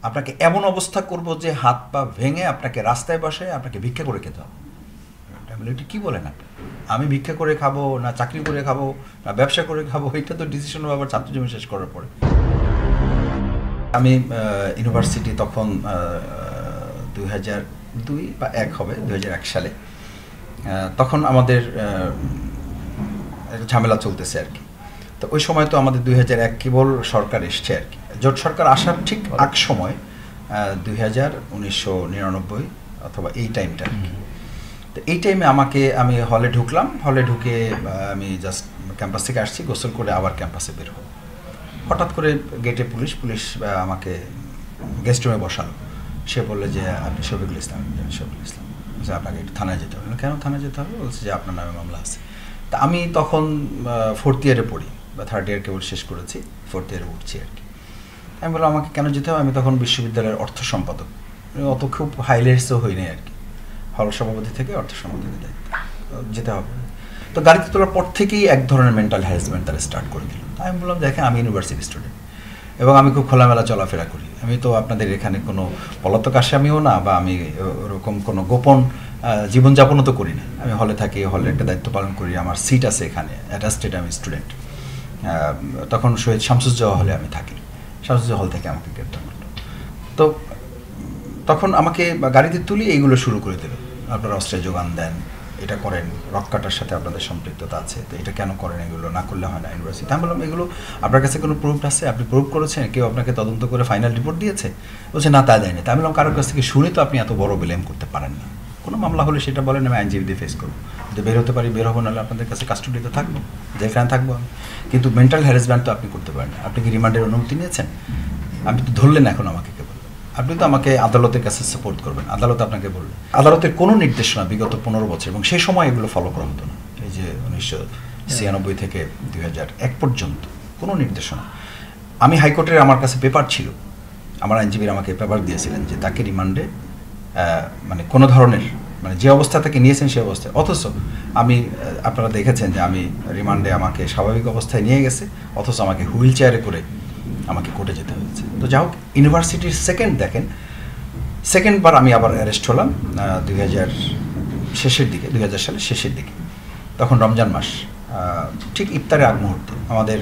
আপনাকে এমন অবস্থা করব যে হাত পা ভেঙে আপনাকে রাস্তায় বসায় আপনাকে ভিক্ষা করে খেতে হবে। আমি বলি, এটা কী বলেন আপনি? আমি ভিক্ষা করে খাবো না চাকরি করে খাবো না ব্যবসা করে খাবো, এটা তো ডিসিশন হবে আবার ছাত্র জীবন শেষ করার পরে। আমি ইউনিভার্সিটি তখন 2002 বা 1 হবে, 2001 সালে। তখন আমাদের ঝামেলা চলতেছে আর কি। তো ওই সময় তো আমাদের 2001 কেবল সরকার এসছে আর কি, জোট সরকার আসার ঠিক আগ সময় 1999 অথবা এই টাইমটা আর কি। তো এই টাইমে আমি হলে ঢুকলাম, হলে ঢুকে আমি জাস্ট ক্যাম্পাস থেকে আসছি, গোসল করে আবার ক্যাম্পাসে বের হব। হঠাৎ করে গেটে পুলিশ আমাকে গেস্ট রুমে বসালো। সে বললো যে আপনি শফিকুল ইসলাম। শফিকুল ইসলাম বলছে আপনাকে একটু থানায় যেতে হবে। কেন থানায় যেতে হবে? বলছে যে আপনার নামে মামলা আছে। তা আমি তখন 4th ইয়ারে পড়ি বা 3rd ইয়ার কেবল শেষ করেছি, 4th ইয়ারে উঠছি আর কি। আমি বললাম আমাকে কেন যেতে হবে? আমি তখন বিশ্ববিদ্যালয়ের অর্থ সম্পাদক, অত খুব হাইলাইটসও হয়নি আর কি, হল সভাপতি থেকে অর্থ সম্পাদকের দায়িত্ব, যেতে হবে। তো গাড়িতে তোলার পর থেকেই এক ধরনের মেন্টাল হ্যারাসমেন্ট তারা স্টার্ট করে দিল। আমি বললাম দেখেন আমি ইউনিভার্সিটি স্টুডেন্ট এবং আমি খুব খোলামেলা চলাফেরা করি, আমি তো আপনাদের এখানে কোনো পলাতক আসামিও না বা আমি ওরকম কোনো গোপন জীবনযাপনও তো করি না। আমি হলে থাকি, হলে একটা দায়িত্ব পালন করি, আমার সিট আছে এখানে, অ্যাটাস্টেড, আমি স্টুডেন্ট। তখন শহীদ শামসুজ্জোহা হলে আমি থাকি, শামসুজ্জোহা হল থেকে আমাকে গ্রেপ্তার করলো। তো তখন আমাকে গাড়িতে তুলি এইগুলো শুরু করে দিল, আপনারা অস্ত্রের যোগান দেন, এটা করেন, রক কাটার সাথে আপনাদের সম্পৃক্ততা আছে, তো এটা কেন করেন, এগুলো না করলে হয় না ইউনিভার্সিটি। আমি বললাম এগুলো আপনার কাছে কোনো প্রুফ আছে? আপনি প্রুফ করেছেন? কেউ আপনাকে তদন্ত করে ফাইনাল রিপোর্ট দিয়েছে? বলছে না তা দেয়নি। তা আমি বললাম কারোর কাছ থেকে শুনে তো আপনি এত বড় ব্লেম করতে পারেন না, কোনো মামলা হলে সেটা বলেন, আমি আইনজীবী দিয়ে ফেস করবো, যদি বের হতে পারি বের হবো, নাহলে আপনাদের কাছে কাস্টডিতে থাকবো, যেখানে থাকবো আমি। কিন্তু মেন্টাল হ্যারাসমেন্ট তো আপনি করতে পারেন না। আপনি কি রিমান্ডের অনুমতি নিয়েছেন? আপনি তো ধরলেন এখন আমাকে, কেবল আপনি তো আমাকে আদালতের কাছে সাপোর্ট করবেন, আদালত আপনাকে বলবে। আদালতের কোনো নির্দেশনা বিগত 15 বছর, এবং সেই সময় এগুলো ফলো করা হতো না, এই যে 1996 থেকে 2001 পর্যন্ত কোনো নির্দেশনা। আমি হাইকোর্টের, আমার কাছে পেপার ছিল, আমার আইনজীবীরা আমাকে পেপার দিয়েছিলেন যে তাকে রিমান্ডে মানে কোনো ধরনের, মানে যে অবস্থা থেকে নিয়েছেন সে অবস্থায়, অথচ আমি, আপনারা দেখেছেন যে আমি রিমান্ডে আমাকে স্বাভাবিক অবস্থায় নিয়ে গেছে, অথচ আমাকে হুইল চেয়ারে করে আমাকে কোর্টে যেতে হয়েছে। তো যাই হোক, ইউনিভার্সিটির সেকেন্ডবার আমি আবার অ্যারেস্ট হলাম 2000 সালের শেষের দিকে। তখন রমজান মাস, ঠিক ইফতারের আগ মুহূর্তে আমাদের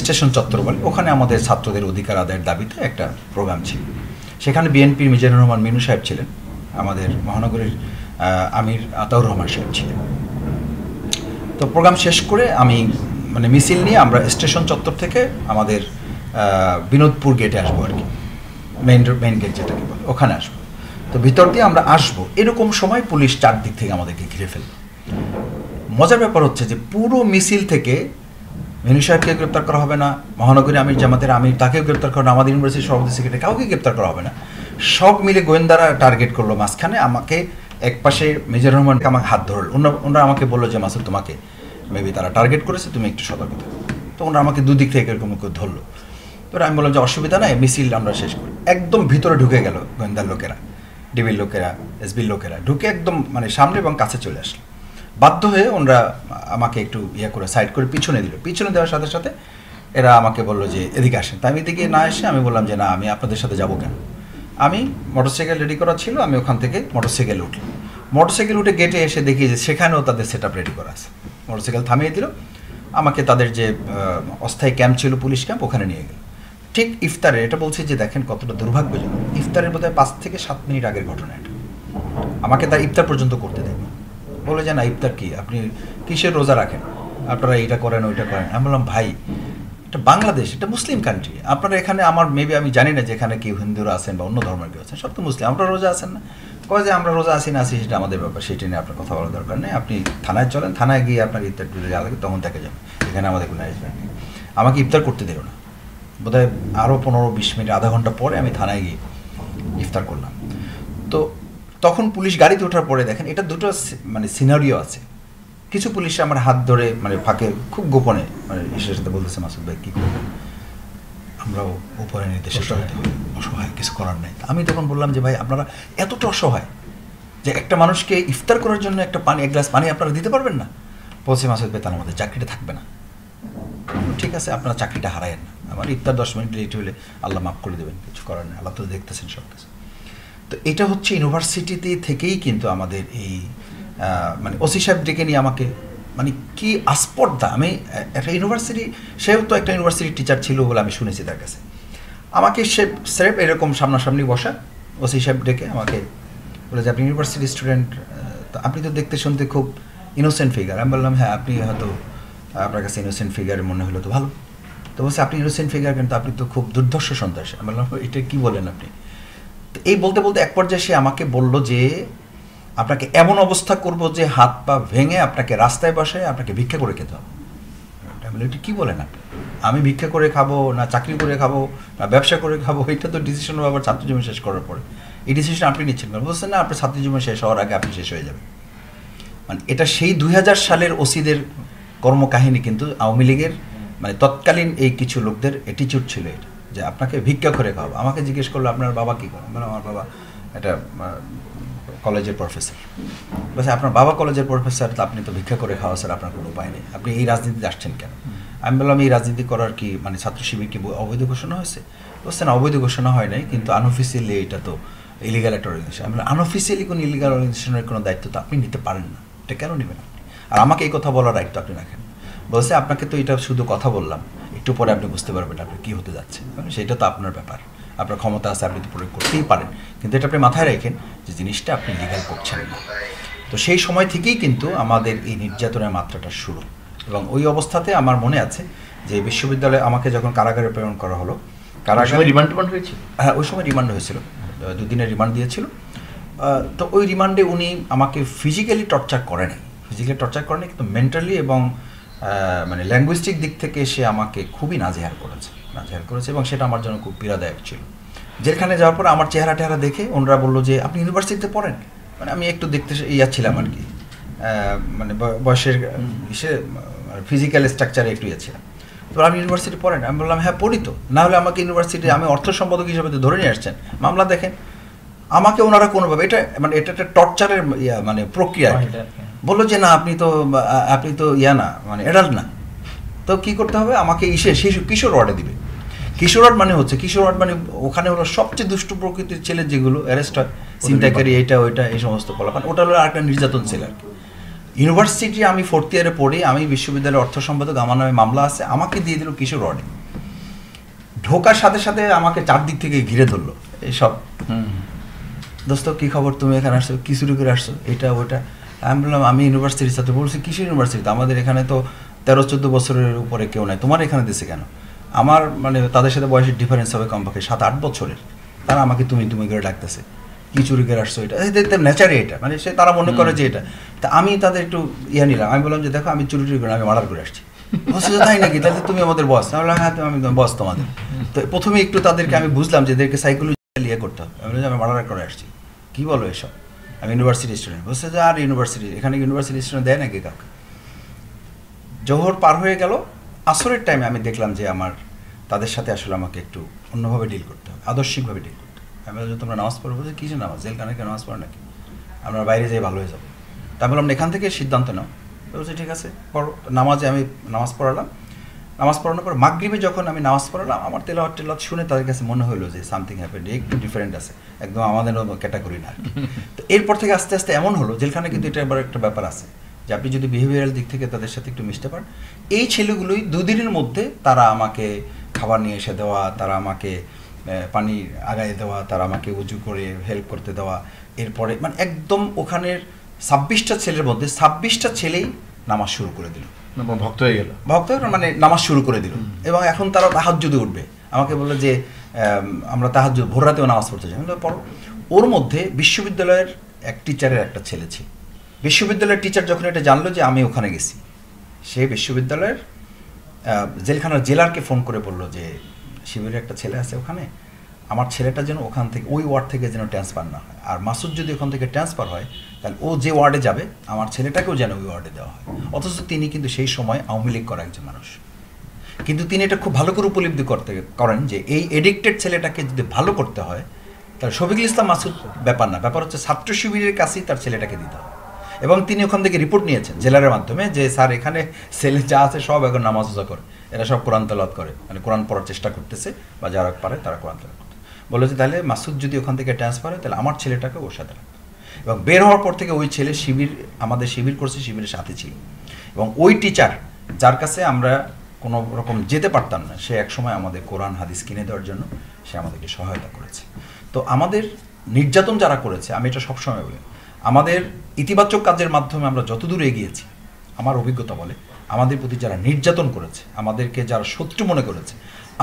স্টেশন চত্বর বলে, ওখানে আমাদের ছাত্রদের অধিকার আদায়ের দাবিতে একটা প্রোগ্রাম ছিল। সেখানে বিএনপির মিজানুর রহমান মিনু সাহেব ছিলেন, আমাদের মহানগরীর আমির আতাউর রহমান সাহেব ছিলেন। তো প্রোগ্রাম শেষ করে আমি মানে মিছিল নিয়ে আমরা স্টেশন চত্বর থেকে আমাদের বিনোদপুর গেটে আসবো আর কি, মেইন গেট যেটাকে বলে, ওখানে আসবো। তো ভিতর দিয়ে আমরা আসবো, এরকম সময় পুলিশ চারদিক থেকে আমাদেরকে ঘিরে ফেলল। মজার ব্যাপার হচ্ছে যে পুরো মিছিল থেকে মিনু সাহেবকে গ্রেপ্তার করা হবে না, মহানগরী আমির জামাতের আমির তাকেও গ্রেপ্তার করা হবে না, আমাদের ইউনিভার্সিটির সভাপতি সেক্রেটারি কাউকে গ্রেপ্তার করা হবে না। সব মিলে গোয়েন্দারা টার্গেট করলো মাঝখানে আমাকে, এক পাশে মিজানুর রহমানকে আমাকে হাত ধরল, ওনারা আমাকে বললো যে মাসুদ তোমাকে মেবি তারা টার্গেট করেছে, তুমি একটু সতর্ক থাকো। তো ওনারা আমাকে দুদিক থেকে এরকম করে ধরলো। তো আমি বললাম যে অসুবিধা নাই, মিছিল আমরা শেষ করি। একদম ভিতরে ঢুকে গেল গোয়েন্দার লোকেরা, ডিবির লোকেরা, এসবির লোকেরা ঢুকে একদম মানে সামনে এবং কাছে চলে আসলো। বাধ্য হয়ে ওনারা আমাকে একটু করে সাইড করে পিছনে দিল। পিছনে দেওয়ার সাথে সাথে এরা আমাকে বললো যে এদিকে আসেন। তাই আমি এদিকে না এসে আমি বললাম যে না, আমি আপনাদের সাথে যাবো কেন। আমি মোটরসাইকেল রেডি করা ছিল, আমি ওখান থেকে মোটরসাইকেলে উঠলাম। মোটরসাইকেল উঠে গেটে এসে দেখি যে সেখানেও তাদের সেট আপ রেডি করা আছে। মোটরসাইকেল থামিয়ে দিল, আমাকে তাদের যে অস্থায়ী ক্যাম্প ছিল, পুলিশ ক্যাম্প, ওখানে নিয়ে গেল। ঠিক ইফতারে, এটা বলছি যে দেখেন কতটা দুর্ভাগ্যজনক, ইফতারের বোধহয় 5 থেকে 7 মিনিট আগের ঘটনা এটা। আমাকে তার ইফতার পর্যন্ত করতে দেয়নি, বলে যে না ইফতার কি, আপনি কিসের রোজা রাখেন, আপনারা এইটা করেন ওইটা করেন। আমি বললাম ভাই, এটা বাংলাদেশ, এটা মুসলিম কান্ট্রি, আপনারা এখানে, আমার মেবি আমি জানি না যে এখানে কেউ হিন্দুরা আছেন বা অন্য ধর্মের কেউ আছেন, সব তো মুসলিম, আপনারা রোজা আছেন না? কয় যে আমরা রোজা আসি না আসি সেটা আমাদের ব্যাপার, সেটা নিয়ে আপনার কথা বলার দরকার নেই, আপনি থানায় চলেন, থানায় গিয়ে আপনার ইফতার লাগে তখন দেখে যাবে, এখানে আমাদের কোনো অ্যারেঞ্জমেন্ট নেই। আমাকে ইফতার করতে দিল না, বোধহয় আরও 15-20 মিনিট, আধা ঘন্টা পরে আমি থানায় গিয়ে ইফতার করলাম। তো তখন পুলিশ গাড়িতে ওঠার পরে দেখেন এটা দুটো মানে সিনারিও আছে। কিছু পুলিশ আমার হাত ধরে মানে ফাঁকে খুব গোপনে মানে ঈশ্বরের সাথে বলতেছে মাসুদ ভাই কী করবেন, আমরাও উপরে নির্দেশে চলতে হবে, অসহায়, কিছু করার নেই। আমি তখন বললাম যে ভাই আপনারা এতটা অসহায় যে একটা মানুষকে ইফতার করার জন্য একটা পানি, এক গ্লাস পানি আপনারা দিতে পারবেন না? বলছে মাসুদ ভাই তার আমাদের চাকরিটা থাকবে না। ঠিক আছে, আপনারা চাকরিটা হারায়েন না। আমার ইফতার 10 মিনিট লেট হলে আল্লাহ মাফ করে দেবেন, কিছু করার নেই, আল্লাহ তো দেখতেছেন সব কিছু। তো এটা হচ্ছে ইউনিভার্সিটিতে থেকেই কিন্তু আমাদের এই মানে ওসি সাহেব ডেকে নিয়ে আমাকে মানে কি আস্পর্ধা, আমি একটা ইউনিভার্সিটি, সেও তো একটা ইউনিভার্সিটির টিচার ছিল বলে আমি শুনেছি তার কাছে, আমাকে সে স্রেফ এরকম সামনাসামনি বসা ওসি সাহেব ডেকে আমাকে বলে যে আপনি ইউনিভার্সিটি স্টুডেন্ট, আপনি তো দেখতে শুনতে খুব ইনোসেন্ট ফিগার। আমি বললাম হ্যাঁ, আপনি হয়তো আপনার কাছে ইনোসেন্ট ফিগার মনে হলো তো ভালো। তো বলছে আপনি ইনোসেন্ট ফিগার, কিন্তু আপনি তো খুব দুর্ধর্ষ সন্ত্রাসী। আমি বললাম এটা কী বলেন আপনি? তো এই বলতে বলতে এক পর্যায়ে সে আমাকে বলল যে আপনাকে এমন অবস্থা করব যে হাত পা ভেঙে আপনাকে রাস্তায় বসায় আপনাকে ভিক্ষা করে খেতে হবে। আমি বলি এটা কী বলেন আপনি? আমি ভিক্ষা করে খাবো না চাকরি করে খাবো না ব্যবসা করে খাবো, এটা তো ডিসিশন আবার ছাত্র জীবন শেষ করার পরে এই ডিসিশন আপনি নিচ্ছেন। বলছেন না, আপনার ছাত্র জীবন শেষ হওয়ার আগে আপনি শেষ হয়ে যাবেন। মানে এটা সেই 2000 সালের ওসিদের কর্মকাহিনী, কিন্তু আওয়ামী লীগের মানে তৎকালীন এই কিছু লোকদের অ্যাটিচিউড ছিল এটা, যে আপনাকে ভিক্ষা করে খাওয়াবো। আমাকে জিজ্ঞেস করলো আপনার বাবা কী করে? মানে আমার বাবা একটা কলেজের প্রফেসর। বলছে আপনার বাবা কলেজের প্রফেসর, তো আপনি তো ভিক্ষা করে খাওয়া স্যার, আপনার কোনো উপায় নেই, আপনি এই রাজনীতিতে আসছেন কেন? আমি বললাম এই রাজনীতি করার কি মানে ছাত্র শিবির কি অবৈধ ঘোষণা হয়েছে? বলছে না, অবৈধ ঘোষণা হয় নাই, কিন্তু আনঅফিসিয়ালি এটা তো ইলিগাল একটা অর্গানাইজেশন। আমি বললাম আনঅফিসিয়ালি কোনো ইলিগাল অর্গানাইজেশনের কোনো দায়িত্ব তো আপনি নিতে পারেন না, এটা কেন নেবেন আপনি? আর আমাকে এই কথা বলার দায়িত্ব আপনি রাখেন। বলছে আপনাকে তো এটা শুধু কথা বললাম, একটু পরে আপনি বুঝতে পারবেন আপনি কী হতে যাচ্ছে, সেটা তো আপনার ব্যাপার, আপনার ক্ষমতা আছে, আপনি তো প্রয়োগ করতেই পারেন, কিন্তু এটা আপনি মাথায় রাখেন যে জিনিসটা আপনি লিগাল করছেন না। তো সেই সময় থেকেই কিন্তু আমাদের এই নির্যাতনের মাত্রাটা শুরু। এবং ওই অবস্থাতে আমার মনে আছে যে বিশ্ববিদ্যালয়ে আমাকে যখন কারাগারে প্রেরণ করা হলো, কারাগারে রিমান্ড হয়েছিল, হ্যাঁ ওই সময় রিমান্ড হয়েছিল, 2 দিনের রিমান্ড দিয়েছিল। তো ওই রিমান্ডে উনি আমাকে ফিজিক্যালি টর্চার করেনি, কিন্তু মেন্টালি এবং মানে ল্যাঙ্গুয়েস্টিক দিক থেকে সে আমাকে খুবই নাজেহাল করেছে এবং সেটা আমার জন্য খুব পীড়াদায়ক ছিল। যেখানে যাওয়ার পর আমার চেহারা দেখে ওনারা বললো যে আপনি ইউনিভার্সিটিতে পড়েন? মানে আমি একটু দেখতে ছিলাম আর কি, মানে বয়সের ফিজিক্যাল স্ট্রাকচারে একটু ছিলাম। তো আপনি ইউনিভার্সিটি পড়েন? আমি বললাম হ্যাঁ পড়ি তো, না হলে আমাকে ইউনিভার্সিটি আমি অর্থ সম্পাদক হিসেবে তো ধরে নিয়ে আসছেন, মামলা দেখেন। আমাকে ওনারা কোনোভাবে এটা একটা টর্চারের মানে প্রক্রিয়া বললো যে না আপনি তো না মানে অ্যাডাল্ট না, তো কী করতে হবে, আমাকে কিশোর ওয়ার্ডে দিবে। কিশোর ওয়ার্ড মানে ওখানে হলো সবচেয়ে দুষ্টু প্রকৃতির ছেলে যেগুলো অ্যারেস্ট হয়, ছিনতাইকারী, এটা ওইটা এই সমস্ত পোলাপান, ওটা হলো আরেকটা নির্যাতন ছেলে আর কি। ইউনিভার্সিটি আমি 4th ইয়ারে পড়ি, আমি বিশ্ববিদ্যালয়ের অর্থ সম্পাদক, আমার নামে মামলা আছে, আমাকে দিয়ে দিল কিশোর ওয়ার্ডে। ঢোকার সাথে সাথে আমাকে চারদিক থেকে ঘিরে ধরলো এইসব, দোস্ত কী খবর, তুমি এখানে আসছো, কী শুরু করে আসছো, এটা ওইটা। আমি বললাম আমি ইউনিভার্সিটির সাথে বলছি, কিসের ইউনিভার্সিটি, আমাদের এখানে তো 13-14 বছরের উপরে কেউ নাই, তোমার এখানে দিছে কেন? আমার মানে তাদের সাথে বয়সের ডিফারেন্স হবে কমপক্ষে 7-8 বছরের, তারা আমাকে তুমি করে ডাকতেছে, কী চুরি করে আসছো, এটা নেচারে এটা মানে সে তারা মনে করে যে এটা। তা আমি তাদের একটু নিলাম, আমি বললাম যে দেখো আমি চুরি করে আমি মার্ডার করে আসছি। বলছে তাই নাকি, তাহলে তুমি আমাদের বস? আমি বললাম হ্যাঁ আমি বস তোমাদের। তো প্রথমে একটু তাদেরকে আমি বুঝলাম যে এদেরকে সাইকোলজিক্যালি করতে হবে। আমি বললাম আমি মার্ডার করে আসছি, কী বলো এসব, আমি ইউনিভার্সিটি স্টুডেন্ট। বলছে যে আর এখানে ইউনিভার্সিটি স্টুডেন্ট দেয় নাকি কাউকে? জোহর পার হয়ে গেল, আসরের টাইমে আমি দেখলাম যে আমার তাদের সাথে আসলে আমাকে একটু অন্যভাবে ডিল করতে হবে, আদর্শিকভাবে ডিল করতে হবে। আমি বললাম তোমরা নামাজ পড়ো? বলছে কিসে নামাজ, জেলখানে কেন নামাজ পড়ো নাকি, আমরা বাইরে যেয়ে ভালো হয়ে যাবো। তা আমি বললাম এখান থেকে সিদ্ধান্ত নাও। বলছে ঠিক আছে পড়ো। নামাজে আমি নামাজ পড়ালাম, নামাজ পড়ানোর পর মাগরিবে যখন আমি নামাজ পড়ালাম, আমার তেলাওয়াত শুনে তাদের কাছে মনে হলো যে সামথিং হ্যাপেন্ড, একটু ডিফারেন্ট আছে, একদম আমাদের ক্যাটাগরি না। তো এরপর থেকে আস্তে আস্তে এমন হলো, জেলখানে কিন্তু এটা আবার একটা ব্যাপার আছে যে আপনি যদি বিহেভিয়ারাল দিক থেকে তাদের সাথে একটু মিশতে পারেন, এই ছেলেগুলোই 2 দিনের মধ্যে তারা আমাকে খাবার নিয়ে এসে দেওয়া, তারা আমাকে পানি আগায় দেওয়া, তারা আমাকে উজু করে হেল্প করতে দেওয়া, এরপরে মানে একদম ওখানের 26টা ছেলের মধ্যে 26টা ছেলেই নামাজ শুরু করে দিল, ভক্ত হয়ে গেল, মানে নামাজ শুরু করে দিল। এবং এখন তারা তাহাজ্জুদে উঠবে, আমাকে বললো যে আমরা তাহাজ্জুদ ভোর রাতেও নামাজ পড়তে চাই। পড়ো। ওর মধ্যে বিশ্ববিদ্যালয়ের এক টিচারের একটা ছেলে ছিল। বিশ্ববিদ্যালয়ের টিচার যখন এটা জানলো যে আমি ওখানে গেছি, সে বিশ্ববিদ্যালয়ের জেলখানার জেলারকে ফোন করে বললো যে শিবিরের একটা ছেলে আছে ওখানে, আমার ছেলেটা যেন ওখান থেকে ওই ওয়ার্ড থেকে যেন ট্রান্সফার না হয়, আর মাসুদ যদি ওখান থেকে ট্রান্সফার হয় তাহলে ও যে ওয়ার্ডে যাবে আমার ছেলেটাকেও যেন ওই ওয়ার্ডে দেওয়া হয়। অথচ তিনি কিন্তু সেই সময় আওয়ামী লীগ করা একজন মানুষ, কিন্তু তিনি এটা খুব ভালো করে উপলব্ধি করেন যে এই এডিক্টেড ছেলেটাকে যদি ভালো করতে হয় তাহলে শফিকুল ইসলাম মাসুদ ব্যাপার না, ব্যাপার হচ্ছে ছাত্র শিবিরের কাছেই তার ছেলেটাকে দিতে হবে। এবং তিনি ওখান থেকে রিপোর্ট নিয়েছেন জেলারের মাধ্যমে যে স্যার এখানে ছেলে যা আছে সব এখন নামাজ রোজা করে, এরা সব কোরআন তেলাওয়াত করে, মানে কোরআন পড়ার চেষ্টা করতেছে বা যারা পারে তারা কোরআন তেলাওয়াত করতে। বলেছে তাহলে মাসুদ যদি ওখান থেকে ট্রান্সফার হয় তাহলে আমার ছেলেটাকে ওর সাথে রাখবে। এবং বের হওয়ার পর থেকে ওই ছেলে আমাদের শিবির করছে, শিবিরের সাথে ছিল। এবং ওই টিচার যার কাছে আমরা কোনো রকম যেতে পারতাম না, সে একসময় আমাদের কোরআন হাদিস কিনে দেওয়ার জন্য সে আমাদেরকে সহায়তা করেছে। তো আমাদের নির্যাতন যারা করেছে, আমি এটা সবসময় বলি, আমাদের ইতিবাচক কাজের মাধ্যমে আমরা যতদূর এগিয়েছি, আমার অভিজ্ঞতা বলে আমাদের প্রতি যারা নির্যাতন করেছে, আমাদেরকে যারা শত্রু মনে করেছে,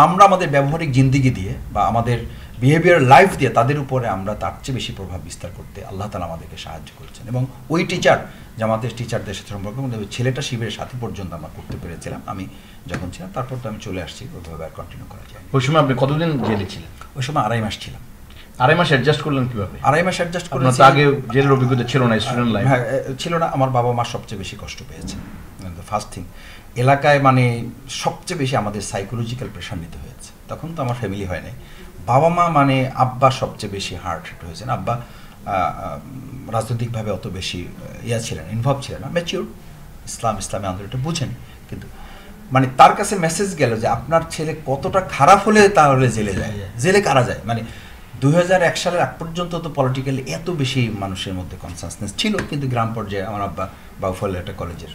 আমরা আমাদের ব্যবহারিক জিন্দিগি দিয়ে বা আমাদের বিহেভিয়ার লাইফ দিয়ে তাদের উপরে আমরা তার চেয়ে বেশি প্রভাব বিস্তার করতে আল্লাহ তাআলা আমাদেরকে সাহায্য করেছেন। এবং ওই টিচার জামাতের টিচারদের সাথে সম্পর্ক, ছেলেটা শিবিরের সাথে পর্যন্ত আমরা করতে পেরেছিলাম আমি যখন ছিলাম। তারপর তো আমি চলে আসছি, ওইভাবে আর কন্টিনিউ করা যায়। ওই সময় আপনি কতদিন জেলে ছিলেন? ওই সময় 2.5 মাস ছিলাম। 2.5 মাস অ্যাডজাস্ট করলেন কিভাবে? 2.5 মাস অ্যাডজাস্ট করে আগে জেলের অভিজ্ঞতা ছিল না, স্টুডেন্ট লাইফ? হ্যাঁ, ছিল না। আমার বাবা মা সবচেয়ে বেশি কষ্ট পেয়েছে। ফার্স্ট থিং, এলাকায় মানে সবচেয়ে বেশি আমাদের সাইকোলজিক্যাল প্রেশার নিতে হয়েছে। তখন তো আমার ফ্যামিলি হয় নাই। বাবা মা মানে আব্বা সবচেয়ে বেশি হার্ট হিট হয়েছেন। আব্বা রাজনৈতিকভাবে অত বেশি ছিলেন, ইনভলভ ছিলেন না, ম্যাচিউর, ইসলামী আন্দোলন এটা বুঝেন। কিন্তু মানে তার কাছে মেসেজ গেল যে আপনার ছেলে কতটা খারাপ হলে তাহলে জেলে যায়, জেলে কারা যায়। মানে 2001 সালের আগ পর্যন্ত তো পলিটিক্যালি এত বেশি মানুষের মধ্যে কনসাসনেস ছিল, কিন্তু গ্রাম পর্যায়ে আমার আব্বা বাউফল একটা কলেজের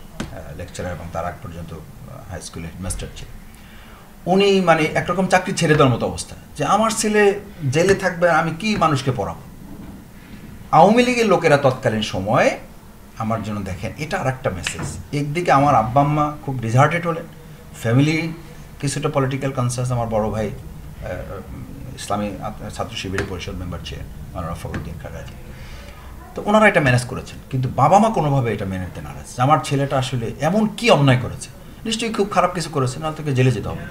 লেকচারার এবং তার আগ পর্যন্ত হাই স্কুলের হেডমাস্টার ছিল। উনি মানে একরকম চাকরি ছেড়ে দেওয়ার মতো অবস্থা, যে আমার ছেলে জেলে থাকবে, আমি কি মানুষকে পড়াবো। আওয়ামী লীগের লোকেরা তৎকালীন সময়ে আমার জন্য দেখেন, এটা আর একটা মেসেজ। একদিকে আমার আব্বা আম্মা খুব ডিসহার্টেড হলেন, ফ্যামিলি কিছুটা পলিটিক্যাল কনসাস, আমার বড় ভাই ইসলামী ছাত্র শিবিরের পরিষদ মেম্বার ছিলেন মাওলানা ফখরুদ্দিন কাগাজি। তো ওনারা এটা ম্যানেজ করেছেন, কিন্তু বাবা মা কোনোভাবে এটা মেনে নিতে নারাজ। আমার ছেলেটা আসলে এমন কি অন্যায় করেছে, নিশ্চয়ই খুব খারাপ কিছু করেছে, না তোকে জেলে যেতে হবে।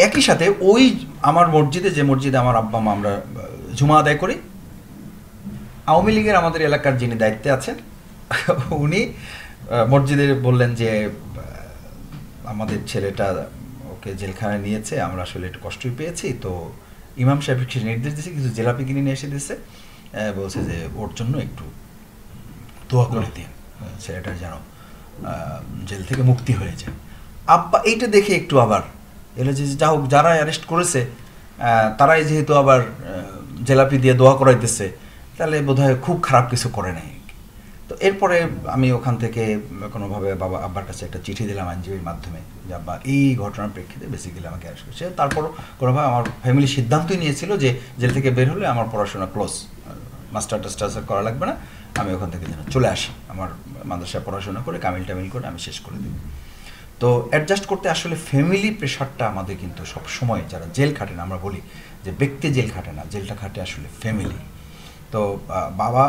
একই সাথে ওই আমার মসজিদে, যে মসজিদে আমার আব্বা মা আমরা জুমা আদায় করি, আওয়ামী লীগের আমাদের এলাকার যিনি দায়িত্বে আছেন উনি মসজিদে বললেন যে আমাদের ছেলেটা ওকে জেলখানায় নিয়েছে, আমরা আসলে একটু কষ্টই পেয়েছি, তো ইমাম সাহেবকে নির্দেশ দিয়েছে কিছু জেলাপি কিনে নিয়ে এসে দিচ্ছে, বলছে যে ওর জন্য একটু দোয়া করে দিন, ছেলেটার যেন জেল থেকে মুক্তি হয়ে যায়। আব্বা এইটা দেখে একটু আবার এলে যে যা হোক, যারা অ্যারেস্ট করেছে তারাই যেহেতু আবার জেলাপি দিয়ে দোয়া করাইতেছে, তাহলে বোধহয় খুব খারাপ কিছু করে নাই। তো এরপরে আমি ওখান থেকে কোনোভাবে আব্বার কাছে একটা চিঠি দিলাম আইনজীবীর মাধ্যমে, যে আব্বা এই ঘটনার প্রেক্ষিতে বেসিক্যালি আমাকে অ্যারেস্ট করেছে। তারপরও কোনোভাবে আমার ফ্যামিলি সিদ্ধান্তই নিয়েছিল যে জেল থেকে বের হলে আমার পড়াশোনা ক্লোজ, মাস্টার টাস্টার করা লাগবে না, আমি ওখান থেকে যেন চলে আসি, আমার মাদ্রাসায় পড়াশোনা করে কামিল টামিল করে আমি শেষ করে দেব। তো অ্যাডজাস্ট করতে আসলে ফ্যামিলি প্রেশারটা আমাদের কিন্তু সব সময়, যারা জেল খাটে না, আমরা বলি যে ব্যক্তি জেল খাটে না, জেলটা খাটে আসলে ফ্যামিলি। তো বাবা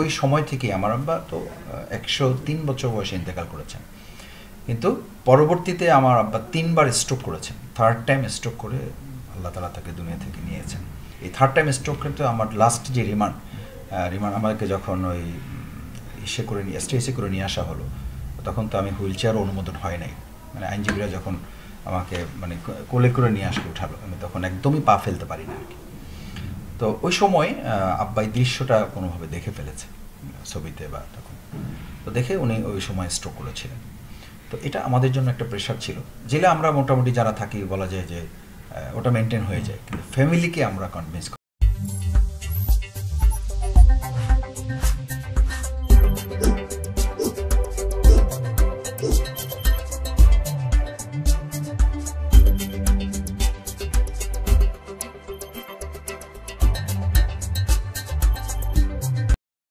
ওই সময় থেকে আমার আব্বা তো 103 বছর বয়সে ইন্তেকাল করেছেন, কিন্তু পরবর্তীতে আমার আব্বা 3 বার স্ট্রোক করেছেন। থার্ড টাইম স্ট্রোক করে আল্লাহ তাআলা তাকে দুনিয়া থেকে নিয়েছেন। এই থার্ড টাইম স্ট্রোক কিন্তু আমার লাস্ট যে রিমান্ড আমাকে যখন ওই স্টেজে করে নিয়ে আসা হলো, তখন তো আমি হুইল চেয়ারও অনুমোদন হয় নাই, মানে আইনজীবীরা যখন আমাকে মানে কোলে করে নিয়ে আসলে উঠালো, আমি তখন একদমই পা ফেলতে পারি না আর কি। তো ওই সময় আব্বাই দৃশ্যটা কোনোভাবে দেখে ফেলেছে ছবিতে বা তখন, তো দেখে উনি ওই সময় স্ট্রোক করেছিলেন। তো এটা আমাদের জন্য একটা প্রেশার ছিল। জেলে আমরা মোটামুটি যারা থাকি বলা যায় যে ওটা মেনটেন হয়ে যায়, কিন্তু ফ্যামিলিকে আমরা কনভিন্স